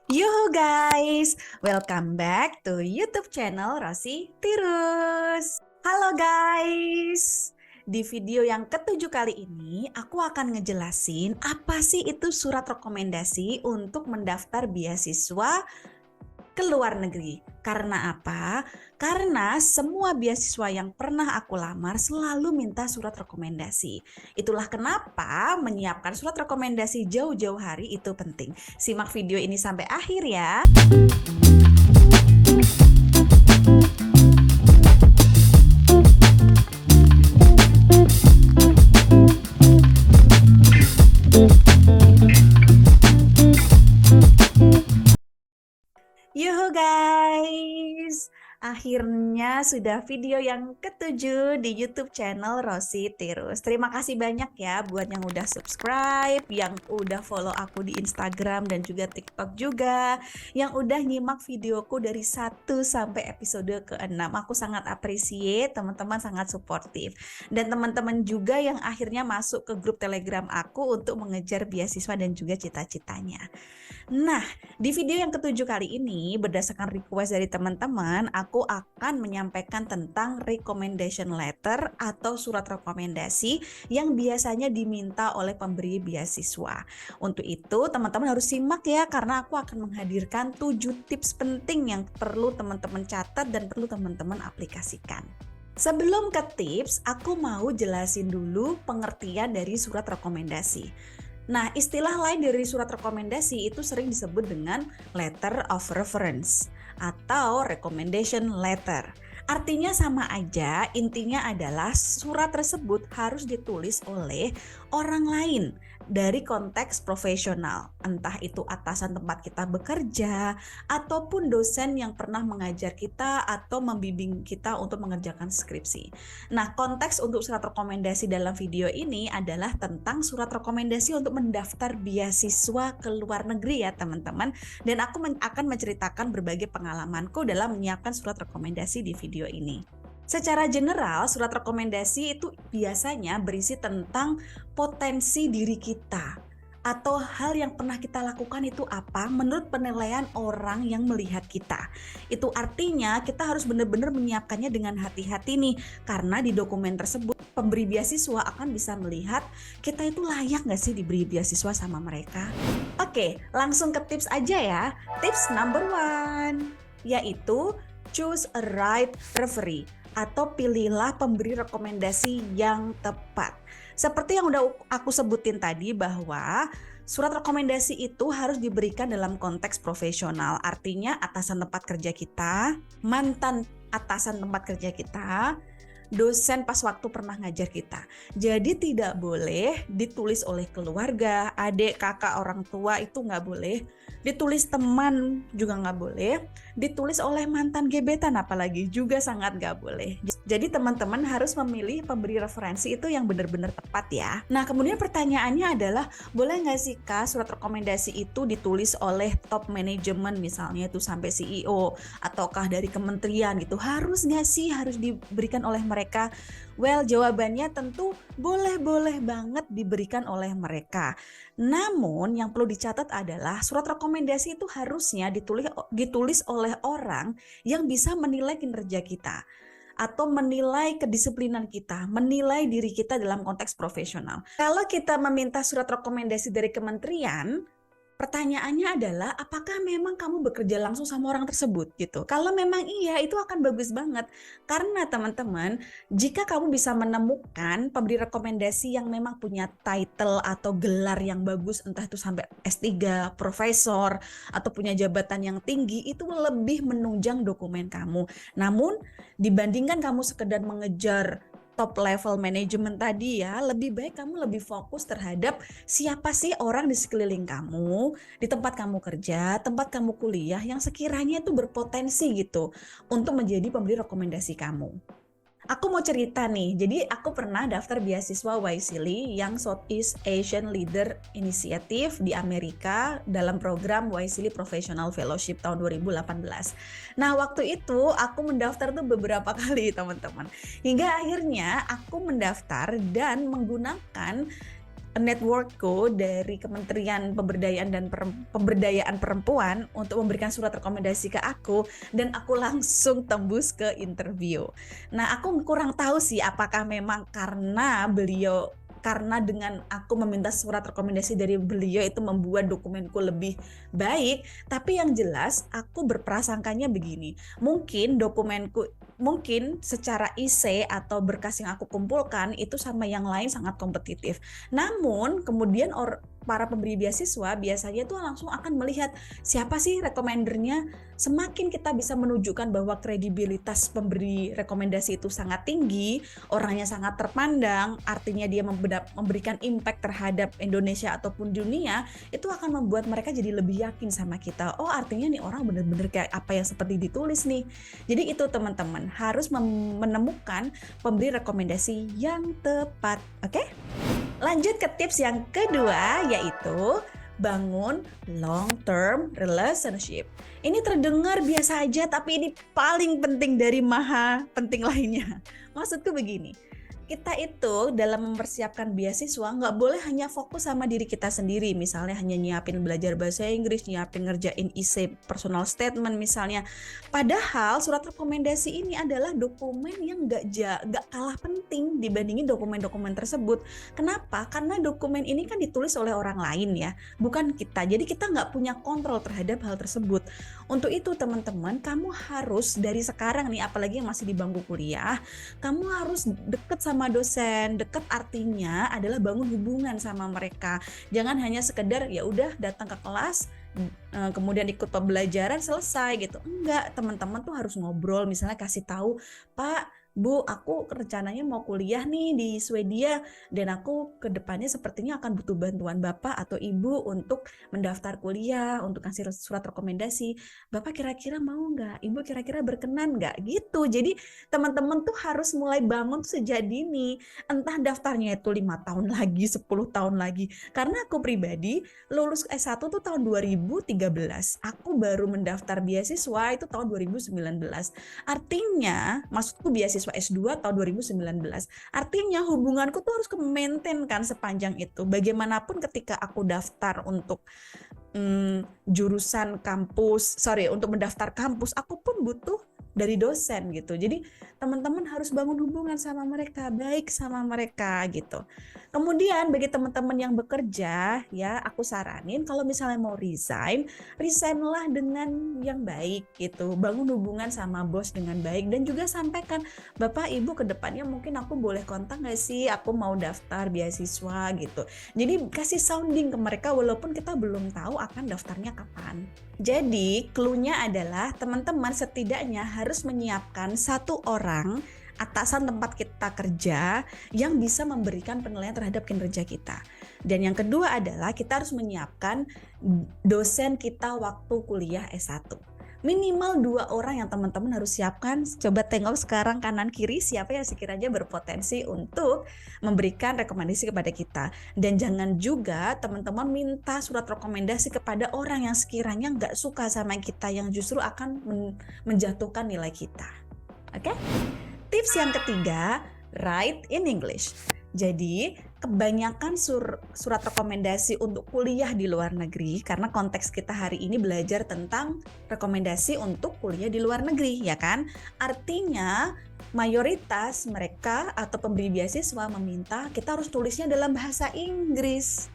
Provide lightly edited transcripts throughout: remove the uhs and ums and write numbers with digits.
Yuhu guys, welcome back to YouTube channel Rosi Tirus. Halo guys, di video yang ketujuh kali ini aku akan ngejelasin apa sih itu surat rekomendasi untuk mendaftar beasiswa ke luar negeri. Karena apa? Karena semua beasiswa yang pernah aku lamar selalu minta surat rekomendasi. Itulah kenapa menyiapkan surat rekomendasi jauh-jauh hari itu penting. Simak video ini sampai akhir ya. Yuhu guys, akhirnya sudah video yang ketujuh di YouTube channel Rosi Tirus. Terima kasih banyak ya buat yang udah subscribe, yang udah follow aku di Instagram dan juga TikTok juga, yang udah nyimak videoku dari 1 sampai episode ke-6. Aku sangat appreciate, teman-teman sangat suportif. Dan teman-teman juga yang akhirnya masuk ke grup Telegram aku untuk mengejar beasiswa dan juga cita-citanya. Nah, di video yang ketujuh kali ini, berdasarkan request dari teman-teman, aku akan menyampaikan tentang recommendation letter atau surat rekomendasi yang biasanya diminta oleh pemberi beasiswa. Untuk itu, teman-teman harus simak ya, karena aku akan menghadirkan 7 tips penting yang perlu teman-teman catat dan perlu teman-teman aplikasikan. Sebelum ke tips, aku mau jelasin dulu pengertian dari surat rekomendasi. Nah, istilah lain dari surat rekomendasi itu sering disebut dengan letter of reference atau recommendation letter. Artinya sama aja, intinya adalah surat tersebut harus ditulis oleh orang lain dari konteks profesional, entah itu atasan tempat kita bekerja, ataupun dosen yang pernah mengajar kita atau membimbing kita untuk mengerjakan skripsi. Nah, konteks untuk surat rekomendasi dalam video ini adalah tentang surat rekomendasi untuk mendaftar beasiswa ke luar negeri ya teman-teman. Dan aku akan menceritakan berbagai pengalamanku dalam menyiapkan surat rekomendasi di video ini. Secara general, surat rekomendasi itu biasanya berisi tentang potensi diri kita atau hal yang pernah kita lakukan itu apa menurut penilaian orang yang melihat kita. Itu artinya kita harus benar-benar menyiapkannya dengan hati-hati nih, karena di dokumen tersebut pemberi beasiswa akan bisa melihat kita itu layak nggak sih diberi beasiswa sama mereka. Oke, langsung ke tips aja ya. Tips number 1, yaitu choose a right referee atau pilihlah pemberi rekomendasi yang tepat. Seperti yang udah aku sebutin tadi bahwa surat rekomendasi itu harus diberikan dalam konteks profesional. Artinya atasan tempat kerja kita, mantan atasan tempat kerja kita, dosen pas waktu pernah ngajar kita. Jadi tidak boleh ditulis oleh keluarga, adik, kakak, orang tua, itu nggak boleh. Ditulis teman juga nggak boleh. Ditulis oleh mantan gebetan apalagi juga sangat nggak boleh. Jadi teman-teman harus memilih pemberi referensi itu yang benar-benar tepat ya. Nah, kemudian pertanyaannya adalah, boleh nggak sih Kak surat rekomendasi itu ditulis oleh top manajemen misalnya itu sampai CEO ataukah dari kementerian gitu? Harus nggak sih harus diberikan oleh mereka? Well, jawabannya tentu boleh-boleh banget diberikan oleh mereka. Namun yang perlu dicatat adalah surat rekomendasi itu harusnya ditulis oleh orang yang bisa menilai kinerja kita atau menilai kedisiplinan kita, menilai diri kita dalam konteks profesional. Kalau kita meminta surat rekomendasi dari kementerian, pertanyaannya adalah apakah memang kamu bekerja langsung sama orang tersebut gitu. Kalau memang iya, itu akan bagus banget. Karena teman-teman, jika kamu bisa menemukan pemberi rekomendasi yang memang punya title atau gelar yang bagus, entah itu sampai S3, profesor, atau punya jabatan yang tinggi, itu lebih menunjang dokumen kamu. Namun, dibandingkan kamu sekedar mengejar top level manajemen tadi ya, lebih baik kamu lebih fokus terhadap siapa sih orang di sekeliling kamu, di tempat kamu kerja, tempat kamu kuliah yang sekiranya itu berpotensi gitu untuk menjadi pemberi rekomendasi kamu. Aku mau cerita nih, jadi aku pernah daftar beasiswa YSEALI yang Southeast Asian Leader Initiative di Amerika dalam program YSEALI Professional Fellowship tahun 2018. Nah, waktu itu aku mendaftar tuh beberapa kali teman-teman. Hingga akhirnya aku mendaftar dan menggunakan networkku dari Kementerian Pemberdayaan dan Pemberdayaan Perempuan untuk memberikan surat rekomendasi ke aku, dan aku langsung tembus ke interview. Nah, aku kurang tahu sih apakah memang karena dengan aku meminta surat rekomendasi dari beliau itu membuat dokumenku lebih baik, tapi yang jelas aku berprasangkanya begini, mungkin secara IC atau berkas yang aku kumpulkan itu sama yang lain sangat kompetitif. Namun kemudian para pemberi beasiswa biasanya tuh langsung akan melihat siapa sih rekomendernya. Semakin kita bisa menunjukkan bahwa kredibilitas pemberi rekomendasi itu sangat tinggi, orangnya sangat terpandang, artinya dia memberikan impact terhadap Indonesia ataupun dunia, itu akan membuat mereka jadi lebih yakin sama kita. Oh, artinya nih orang benar-benar kayak apa yang seperti ditulis nih. Jadi itu teman-teman, harus menemukan pemberi rekomendasi yang tepat. Oke? Lanjut ke tips yang kedua, yaitu bangun long term relationship. Ini terdengar biasa aja, tapi ini paling penting dari maha penting lainnya. Maksudku begini, kita itu dalam mempersiapkan beasiswa nggak boleh hanya fokus sama diri kita sendiri, misalnya hanya nyiapin belajar bahasa Inggris, nyiapin ngerjain IC personal statement misalnya. Padahal surat rekomendasi ini adalah dokumen yang nggak kalah penting dibandingin dokumen-dokumen tersebut. Kenapa? Karena dokumen ini kan ditulis oleh orang lain ya, bukan kita. Jadi kita nggak punya kontrol terhadap hal tersebut. Untuk itu teman-teman, kamu harus dari sekarang nih, apalagi yang masih di bangku kuliah, kamu harus deket sama dosen. Deket artinya adalah bangun hubungan sama mereka. Jangan hanya sekedar ya udah datang ke kelas, kemudian ikut pembelajaran selesai gitu. Enggak, teman-teman tuh harus ngobrol, misalnya kasih tahu, Pak, Bu, aku rencananya mau kuliah nih di Swedia dan aku ke depannya sepertinya akan butuh bantuan Bapak atau Ibu untuk mendaftar kuliah, untuk kasih surat rekomendasi. Bapak kira-kira mau nggak? Ibu kira-kira berkenan nggak? Gitu. Jadi teman-teman tuh harus mulai bangun sejak dini. Entah daftarnya itu 5 tahun lagi, 10 tahun lagi. Karena aku pribadi lulus S1 tuh tahun 2013. Aku baru mendaftar beasiswa itu tahun 2019. Artinya, maksudku beasiswa S2 tahun 2019. Artinya hubunganku tuh harus ke-maintain kan sepanjang itu. Bagaimanapun ketika aku daftar untuk untuk mendaftar kampus, aku pun butuh dari dosen gitu. Jadi teman-teman harus bangun hubungan sama mereka, baik sama mereka gitu. Kemudian bagi teman-teman yang bekerja ya, aku saranin kalau misalnya mau resignlah dengan yang baik gitu. Bangun hubungan sama bos dengan baik dan juga sampaikan, Bapak Ibu kedepannya mungkin aku boleh kontak nggak sih? Aku mau daftar beasiswa gitu. Jadi kasih sounding ke mereka walaupun kita belum tahu akan daftarnya kapan. Jadi clue-nya adalah teman-teman setidaknya harus menyiapkan satu orang atasan tempat kita kerja yang bisa memberikan penilaian terhadap kinerja kita. Dan yang kedua adalah kita harus menyiapkan dosen kita waktu kuliah S1. Minimal 2 orang yang teman-teman harus siapkan. Coba tengok sekarang kanan kiri siapa yang sekiranya berpotensi untuk memberikan rekomendasi kepada kita. Dan jangan juga teman-teman minta surat rekomendasi kepada orang yang sekiranya nggak suka sama kita, yang justru akan menjatuhkan nilai kita. Oke? Tips yang ketiga, write in English. Jadi kebanyakan surat rekomendasi untuk kuliah di luar negeri, karena konteks kita hari ini belajar tentang rekomendasi untuk kuliah di luar negeri, ya kan? Artinya mayoritas mereka atau pemberi beasiswa meminta kita harus tulisnya dalam bahasa Inggris.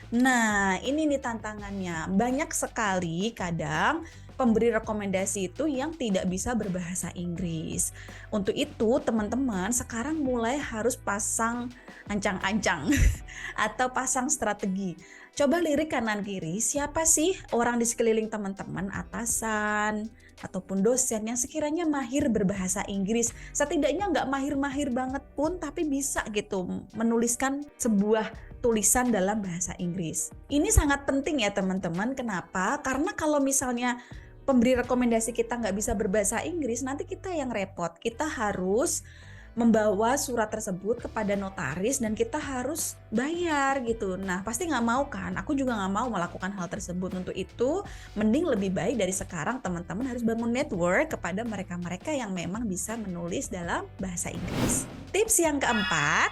Nah, ini nih tantangannya. Banyak sekali kadang pemberi rekomendasi itu yang tidak bisa berbahasa Inggris. Untuk itu, teman-teman sekarang mulai harus pasang ancang-ancang atau pasang strategi. Coba lirik kanan kiri, siapa sih orang di sekeliling teman-teman, atasan ataupun dosen yang sekiranya mahir berbahasa Inggris. Setidaknya nggak mahir-mahir banget pun, tapi bisa gitu menuliskan sebuah tulisan dalam bahasa Inggris. Ini sangat penting ya teman-teman. Kenapa? Karena kalau misalnya pemberi rekomendasi kita nggak bisa berbahasa Inggris, nanti kita yang repot. Kita harus membawa surat tersebut kepada notaris dan kita harus bayar gitu. Nah, pasti nggak mau kan? Aku juga nggak mau melakukan hal tersebut. Untuk itu, mending lebih baik dari sekarang teman-teman harus bangun network kepada mereka-mereka yang memang bisa menulis dalam bahasa Inggris. Tips yang keempat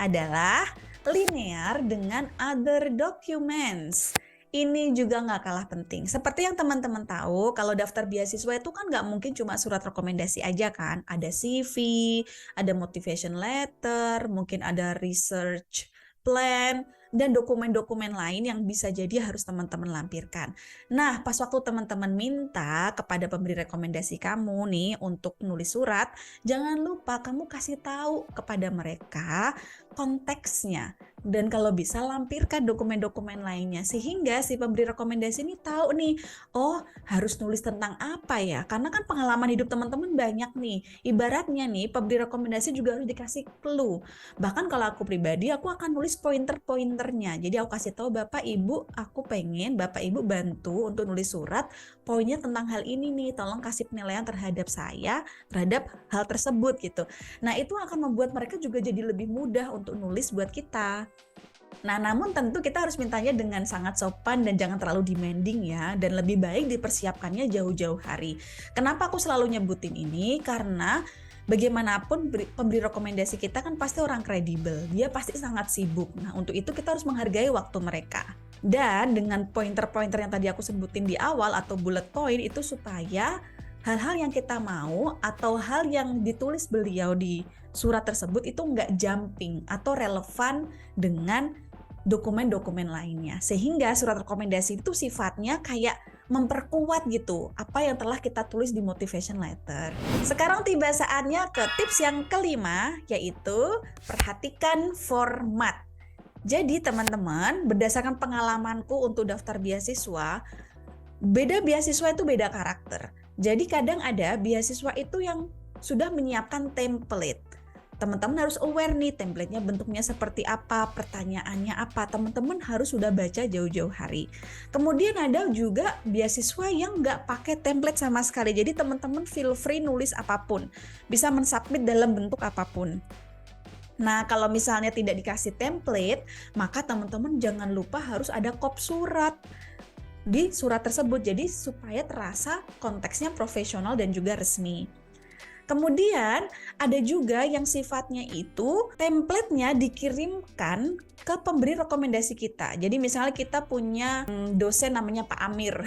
adalah linear dengan other documents. Ini juga nggak kalah penting. Seperti yang teman-teman tahu, kalau daftar beasiswa itu kan nggak mungkin cuma surat rekomendasi aja kan. Ada CV, ada motivation letter, mungkin ada research plan, dan dokumen-dokumen lain yang bisa jadi harus teman-teman lampirkan. Nah, pas waktu teman-teman minta kepada pemberi rekomendasi kamu nih untuk nulis surat, jangan lupa kamu kasih tahu kepada mereka konteksnya. Dan kalau bisa lampirkan dokumen-dokumen lainnya sehingga si pemberi rekomendasi ini tahu nih, oh harus nulis tentang apa ya? Karena kan pengalaman hidup teman-teman banyak nih. Ibaratnya nih pemberi rekomendasi juga harus dikasih clue. Bahkan kalau aku pribadi aku akan nulis pointer-pointernya. Jadi aku kasih tahu Bapak Ibu, aku pengen Bapak Ibu bantu untuk nulis surat poinnya tentang hal ini nih. Tolong kasih penilaian terhadap saya terhadap hal tersebut gitu. Nah, itu akan membuat mereka juga jadi lebih mudah untuk nulis buat kita. Nah, namun tentu kita harus mintanya dengan sangat sopan dan jangan terlalu demanding ya, dan lebih baik dipersiapkannya jauh-jauh hari. Kenapa aku selalu nyebutin ini? Karena bagaimanapun pemberi rekomendasi kita kan pasti orang kredibel, dia pasti sangat sibuk. Nah, untuk itu kita harus menghargai waktu mereka. Dan dengan pointer-pointer yang tadi aku sebutin di awal atau bullet point itu supaya hal-hal yang kita mau atau hal yang ditulis beliau di surat tersebut itu nggak jumping atau relevan dengan dokumen-dokumen lainnya. Sehingga surat rekomendasi itu sifatnya kayak memperkuat gitu apa yang telah kita tulis di motivation letter. Sekarang tiba saatnya ke tips yang kelima, yaitu perhatikan format. Jadi teman-teman, berdasarkan pengalamanku untuk daftar beasiswa, beda beasiswa itu beda karakter. Jadi kadang ada beasiswa itu yang sudah menyiapkan template. Teman-teman harus aware nih template-nya bentuknya seperti apa, pertanyaannya apa. Teman-teman harus sudah baca jauh-jauh hari. Kemudian ada juga beasiswa yang nggak pakai template sama sekali. Jadi teman-teman feel free nulis apapun. Bisa mensubmit dalam bentuk apapun. Nah, kalau misalnya tidak dikasih template, maka teman-teman jangan lupa harus ada kop surat di surat tersebut. Jadi supaya terasa konteksnya profesional dan juga resmi. Kemudian ada juga yang sifatnya itu template-nya dikirimkan ke pemberi rekomendasi kita. Jadi misalnya kita punya dosen namanya Pak Amir.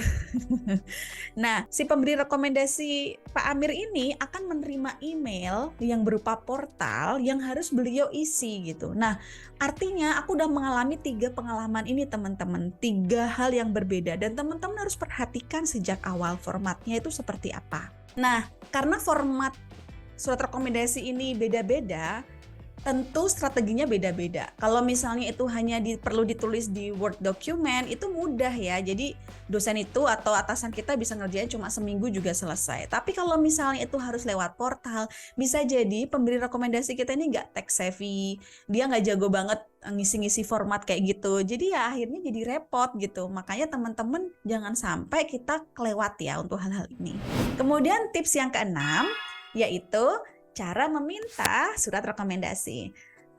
Nah, si pemberi rekomendasi Pak Amir ini akan menerima email yang berupa portal yang harus beliau isi gitu. Nah, artinya aku udah mengalami 3 pengalaman ini teman-teman. 3 hal yang berbeda dan teman-teman harus perhatikan sejak awal formatnya itu seperti apa. Nah, karena format surat rekomendasi ini beda-beda, tentu strateginya beda-beda. Kalau misalnya itu hanya perlu ditulis di Word document, itu mudah ya. Jadi dosen itu atau atasan kita bisa ngerjain cuma seminggu juga selesai. Tapi kalau misalnya itu harus lewat portal, bisa jadi pemberi rekomendasi kita ini nggak tech savvy, dia nggak jago banget ngisi-ngisi format kayak gitu. Jadi ya akhirnya jadi repot gitu. Makanya teman-teman jangan sampai kita kelewat ya untuk hal-hal ini. Kemudian tips yang keenam, yaitu cara meminta surat rekomendasi.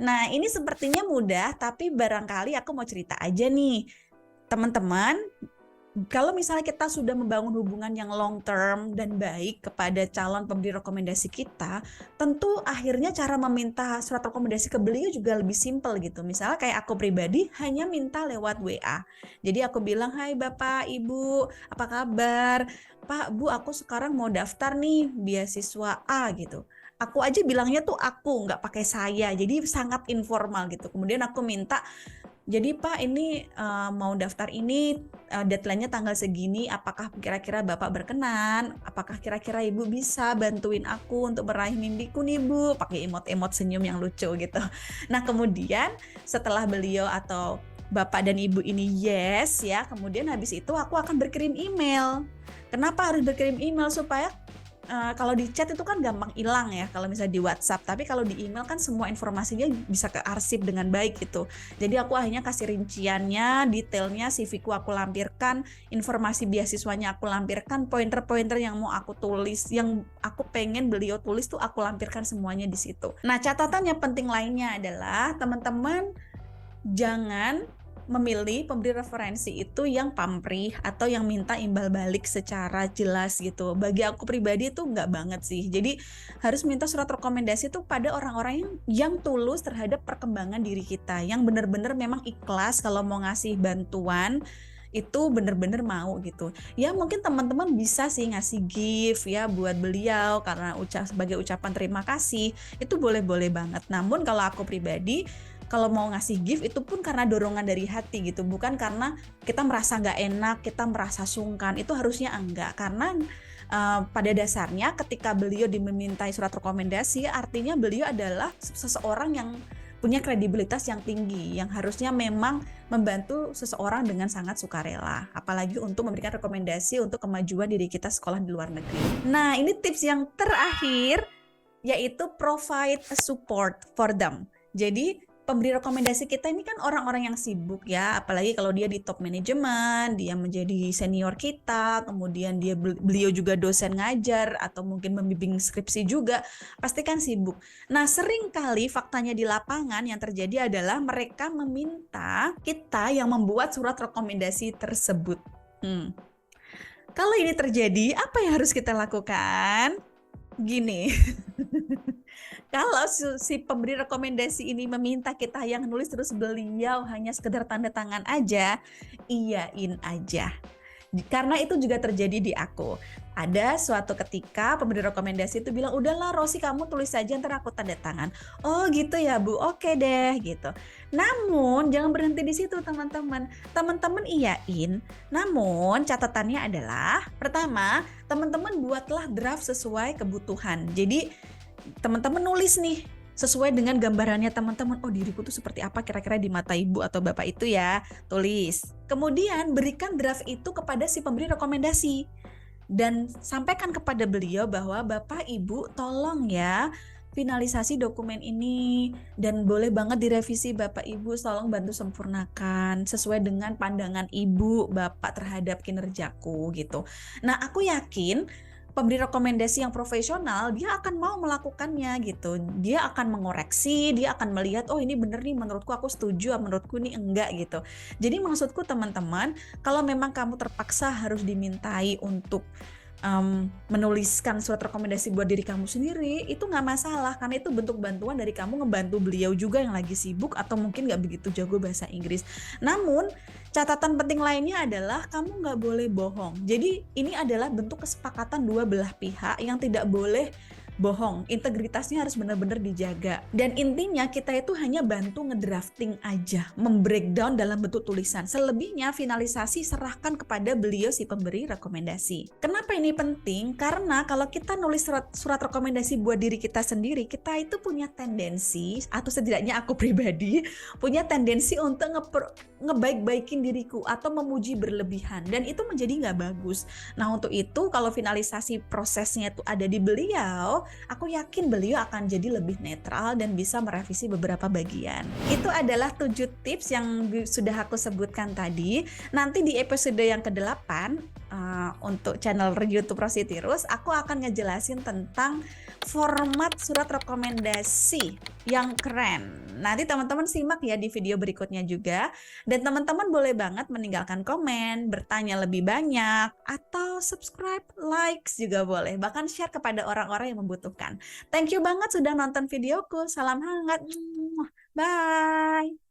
Nah, ini sepertinya mudah, tapi barangkali aku mau cerita aja nih. Teman-teman, kalau misalnya kita sudah membangun hubungan yang long term dan baik kepada calon pemberi rekomendasi kita, tentu akhirnya cara meminta surat rekomendasi ke beliau juga lebih simpel gitu. Misalnya kayak aku pribadi hanya minta lewat WA. Jadi aku bilang, "Hai Bapak, Ibu, apa kabar? Pak, Bu, aku sekarang mau daftar nih beasiswa A gitu." Aku aja bilangnya tuh aku, nggak pakai saya, jadi sangat informal gitu. Kemudian aku minta, jadi Pak ini mau daftar ini, deadline-nya tanggal segini, apakah kira-kira Bapak berkenan? Apakah kira-kira Ibu bisa bantuin aku untuk meraih mimpiku nih Bu? Pakai emot-emot senyum yang lucu gitu. Nah kemudian setelah beliau atau Bapak dan Ibu ini yes ya, kemudian habis itu aku akan berkirim email. Kenapa harus berkirim email? Supaya kalau di chat itu kan gampang hilang ya kalau misalnya di WhatsApp, tapi kalau di email kan semua informasinya bisa kearsip dengan baik gitu. Jadi aku akhirnya kasih rinciannya, detailnya, CV-ku aku lampirkan, informasi beasiswanya aku lampirkan, pointer-pointer yang mau aku tulis, yang aku pengen beliau tulis tuh aku lampirkan semuanya di situ. Nah, catatan yang penting lainnya adalah teman-teman jangan memilih pemberi referensi itu yang pamrih atau yang minta imbal balik secara jelas gitu. Bagi aku pribadi itu nggak banget sih. Jadi harus minta surat rekomendasi itu pada orang-orang yang tulus terhadap perkembangan diri kita, yang benar-benar memang ikhlas kalau mau ngasih bantuan itu bener-bener mau gitu. Ya mungkin teman-teman bisa sih ngasih gift ya buat beliau karena sebagai ucapan terima kasih, itu boleh-boleh banget. Namun kalau aku pribadi, kalau mau ngasih gift itu pun karena dorongan dari hati gitu, bukan karena kita merasa nggak enak, kita merasa sungkan, itu harusnya enggak. Karena pada dasarnya ketika beliau dimintai surat rekomendasi, artinya beliau adalah seseorang yang punya kredibilitas yang tinggi, yang harusnya memang membantu seseorang dengan sangat sukarela, apalagi untuk memberikan rekomendasi untuk kemajuan diri kita sekolah di luar negeri. Nah, ini tips yang terakhir, yaitu provide a support for them. Jadi pemberi rekomendasi kita ini kan orang-orang yang sibuk ya, apalagi kalau dia di top manajemen, dia menjadi senior kita, kemudian beliau juga dosen ngajar atau mungkin membimbing skripsi juga, pasti kan sibuk. Nah, sering kali faktanya di lapangan yang terjadi adalah mereka meminta kita yang membuat surat rekomendasi tersebut. Kalau ini terjadi, apa yang harus kita lakukan? Gini. Kalau si pemberi rekomendasi ini meminta kita yang nulis terus beliau hanya sekedar tanda tangan aja, iyain aja. Karena itu juga terjadi di aku. Ada suatu ketika pemberi rekomendasi itu bilang, udahlah Rosi kamu tulis saja ntar aku tanda tangan. Oh gitu ya Bu, oke deh gitu. Namun jangan berhenti di situ teman-teman. Teman-teman iyain, namun catatannya adalah pertama, teman-teman buatlah draft sesuai kebutuhan. Jadi teman-teman nulis nih sesuai dengan gambarannya teman-teman. Oh, diriku tuh seperti apa kira-kira di mata ibu atau bapak itu ya. Tulis. Kemudian berikan draft itu kepada si pemberi rekomendasi. Dan sampaikan kepada beliau bahwa bapak ibu tolong ya finalisasi dokumen ini dan boleh banget direvisi bapak ibu, tolong bantu sempurnakan sesuai dengan pandangan ibu bapak terhadap kinerjaku gitu. Nah, aku yakin pemberi rekomendasi yang profesional, dia akan mau melakukannya gitu. Dia akan mengoreksi, dia akan melihat, oh ini bener nih, menurutku aku setuju, menurutku ini enggak gitu. Jadi maksudku teman-teman, kalau memang kamu terpaksa harus dimintai untuk menuliskan surat rekomendasi buat diri kamu sendiri, itu nggak masalah karena itu bentuk bantuan dari kamu ngebantu beliau juga yang lagi sibuk atau mungkin nggak begitu jago bahasa Inggris. Namun catatan penting lainnya adalah kamu nggak boleh bohong. Jadi ini adalah bentuk kesepakatan dua belah pihak yang tidak boleh bohong, integritasnya harus benar-benar dijaga. Dan intinya kita itu hanya bantu ngedrafting aja, membreakdown dalam bentuk tulisan. Selebihnya finalisasi serahkan kepada beliau si pemberi rekomendasi. Kenapa ini penting? Karena kalau kita nulis surat rekomendasi buat diri kita sendiri, kita itu punya tendensi, atau setidaknya aku pribadi, punya tendensi untuk ngebaik-baikin diriku atau memuji berlebihan. Dan itu menjadi nggak bagus. Nah untuk itu kalau finalisasi prosesnya itu ada di beliau, aku yakin beliau akan jadi lebih netral dan bisa merevisi beberapa bagian. Itu adalah 7 tips yang sudah aku sebutkan tadi. Nanti di episode yang ke-8 untuk channel YouTube Rosi Tirus, aku akan ngejelasin tentang format surat rekomendasi yang keren. Nanti teman-teman simak ya di video berikutnya juga. Dan teman-teman boleh banget meninggalkan komen, bertanya lebih banyak, atau subscribe, likes juga boleh. Bahkan share kepada orang-orang yang membutuhkan. Thank you banget sudah nonton videoku. Salam hangat. Bye.